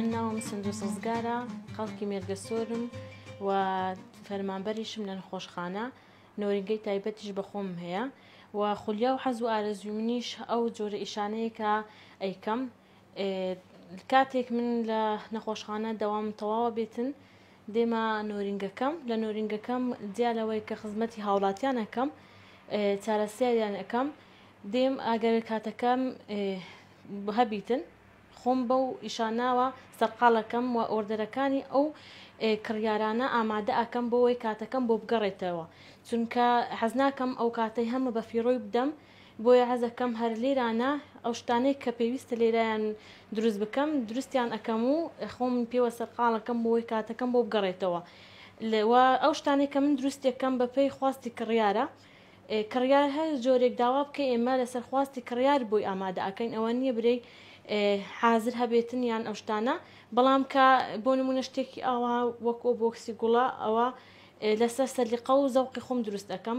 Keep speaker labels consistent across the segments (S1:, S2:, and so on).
S1: من ناوم سندوس زگارە خەڵکی مێرگەسۆرم و فەرمانبەریشم لە نەخۆشخانە نۆرینگەی تایبەتیش بەخۆم هەیە و خولیا و حەز و ئارەزوی منیش ئەو جۆرە ئیشانەیە کە ئەیکەم کاتێک من لە نەخۆشخانە دەوام تەواوە بێتن دێمە نۆرینگەکەم لە نۆرینگەکەم جیا لەوەی کە خزمەتی هاوڵاتیان ئەەکەم چارەسەریان ئەەکەم دێم ئەگەر کاتەکەم هەبیتن خۆم بەو ئیشاناوە سەرقاڵەکەم و ئۆردەرەکانی ئەو کڕیارانە ئامادە ئەکەم بۆەوەی کاتەکەم بۆ بگەڕێتەوە چونکە حەز ناکەم ئەو کاتەی هەمە بە فیڕۆی بدەم بۆیە حەزەکەم هەر لێرانە ئەو شتانەی کە پێویستە لێرایان دروست بکەم دروستیان ئەەکەم و خۆم پێوە سەرقاڵەکەم بۆەوەی کاتەکەم بۆ بگەڕێتەوە ئەو شتانەی کە من دروستەکەم بەپێی خواستی کڕیارە کڕیار هەر جۆرێک داوا بکە ئێمە لەسەر خواستی کڕیار بۆی ئامادە ئەەکەین ئەوە نییە برەی حازر هەبێتن یان ئەو شتانە بەڵام کە بۆ نمونە شتێکی ئاوا وەکو بۆکسی گوڵە ئەوە لەسەر سەلیقە و زەوقی خۆم دروست ئەەکەم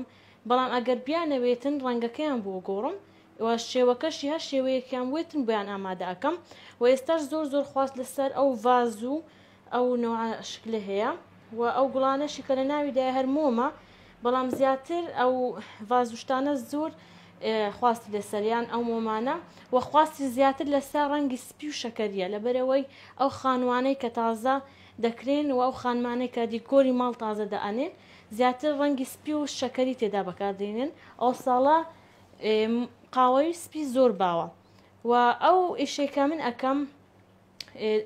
S1: بەڵام ئەگەر بیانەوێتن ڕەنگەکەیان بۆ گۆڕم شێوەکەشی هەر شێوەیەکیان وێتن بۆیان ئامادە ئەەکەم و ئێستاش زۆر خواست لەسەر ئەو ڤاز و ئەو نەوع شکلە هەیە و ئەو گوڵانەشی کە لە ناویدای هەر مۆمە بەڵام زیاتر ئەو ڤازوشتانە زۆر خواستی لەسەریان ئەو مۆمانە و خواستی زیاتر لەسەر ڕەنگی سپی و شەکەریە لەبەرەوەی ئەو خانوانەی کە تازە دەکرێن و ئەو خانمانەی کە دیکۆری ماڵ تازە دەئەنێن زیاتر ڕەنگی سپی و شەکەری تێدا بەکاردێنن ئەو ساڵە قاوەی سپی زۆر باوە و ئەو ئیشێکە من ئەەکەم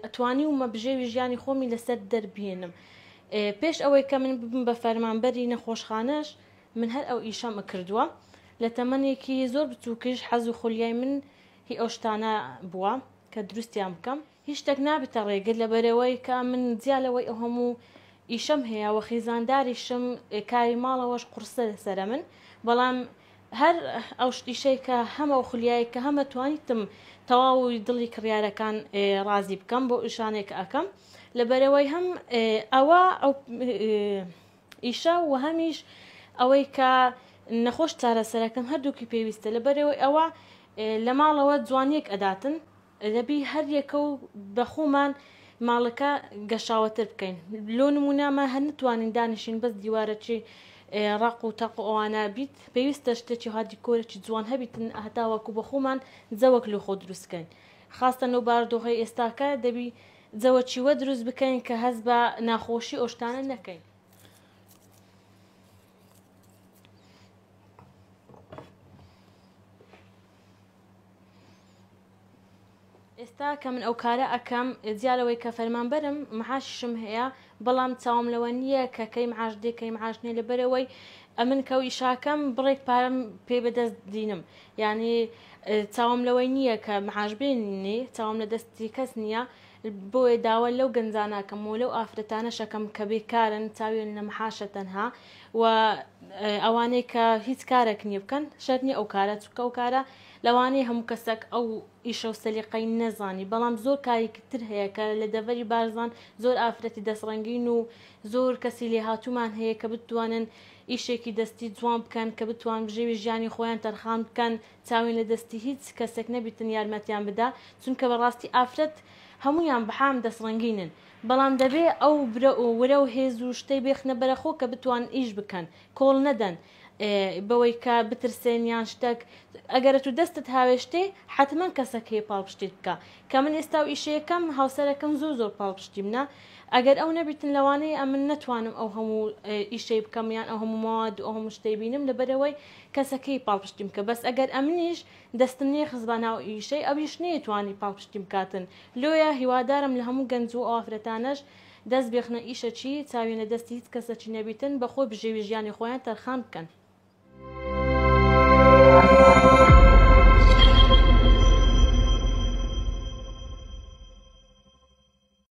S1: ئەتوانی و مەبژێوی ژیانی خۆمی لەسەر دەربێنم پێش ئەوەی کە من ببم بە فەرمانبەری نەخۆشخانەش من هەر ئەو ئیشەمە کردووە لە تەمەنێکی زۆر بچووکش حەز و خولیای من هی ئەو شتانە بووە کە دروستیان بکەم هیچ شتێک نابێتە ڕێگر لەبەرەوەی کە من جیالەوەی ئەو هەموو ئیشەم هەیە و خیزانداریشم کاری ماڵەوەش قورسە لەسرە من بەڵام هەر ئەو ئیشەی کە هەمە خولیایی کە هەمە توانیتم تەواوی دڵی کڕیارەکان ڕازی بکەم بۆ ئیشانێک ئەەکەم لەبەرەوەی هەم ئەوە ئەو ئیشە و هەمیش ئەوەی کە نەخۆش چارەسەرەکەم هەردووکی پێویستە لەبەرەوەی ئەوە لە ماڵەوە جوانیەک ئەداتن دەبی هەریەکە و بەخۆمان ماڵەکە گەشاوەتر بکەین لۆ نمونامە هەر نتوانین دانیشین بەس دیوارەکی ڕق و تەق و ئەوانە بیت پێویستە شتێکی هادی کۆرەی جوان هەبیتن هەتاوەکو بەخۆمان جەوەک لە خۆ دروستکەین خاستە نەو باردۆخی ئێستاکە دەبی جەوە چیوە دروست بکەین کە هەست بە ناخۆشی ئۆشتانە نەکەین ئێستا کە من ئەو کارە ئەەکەم جیالەوەی کە فەرمانبەرم مەحاششم هەیە بەڵام چاوم لەوە نییە کە کەی معاش دێ کەی معاشنێ لەبەرەوەی ئەمن کەو ئیشاکەم بڕێک پارەم پێ بەدەست دینم یعنی چاوم لەوەی نییە کە معاش بێنێ چاوم لە دەستی کەس نییە بۆیە داوە لەو گەنجاناکەم و لەو ئافرەتانە شەکەم کە بێکارن چاوێن لە مەحاشە تەنها و ئەوانەی کە هیچ کارێک نییە بکەن شەر نیە ئەو کارە چکە ئەو کارە لەوانەیە هەموو کەسێک ئەو ئیشە و سەلیقەی نەزانی بەڵام زۆر کارێکی تر هەیە کە لە دەڤەری بارزان زۆر ئافرەتی دەستڕەنگین و زۆر کەسی لێهاتوومان هەیە کە بتوانن ئیشێکی دەستی جوان بکەن کە بتوان بژێوی ژیانی خۆیان تەرخان بکەن چاوین لە دەستی هیچ کەسێک نەبیتن یارمەتیان بدا چونکە بەڕاستی ئافرەت هەمویان بەحام دەستڕەنگینن بەڵام دەبێ ئەو وەرە و هێز و شتەی بێخنە بەرەخۆ کە بتوان ئیش بکەن کۆڵ نەدەن بەوەی کە بترسێن یان شتێک ئەگەرە تو دەستت هاوێشتێ حتمما کەسەک هەیە پاڵپشتیت بکە کە من ئێستا و ئیشەکەم هاوسەرەکەم زۆر پاڵپشتی منە ئەگەر ئەو نەبیتن لەوانەیە ئەمن نەتوانم ئەو هەموو ئیشەی بکەم یان ئەو هەموو مواد و ئەو هەموو شتەی بینم لەبەرەوەی کەسەکەی پاڵپشتیم کە بەس ئەگەر ئەمنیش دەستم نییە خزبە ناو ئیشەی ئەویش نەیەتوانی پاڵپشتیم بکاتن لۆیە هیوادارم لە هەموو گەنج و ئافرەتانەش دەست بێخنە ئیشەچی چاوێنە دەستی هیچ کەسەکی نەبیتن بەخۆ بژێوی ژیانی خۆیان تەرخان بکەن.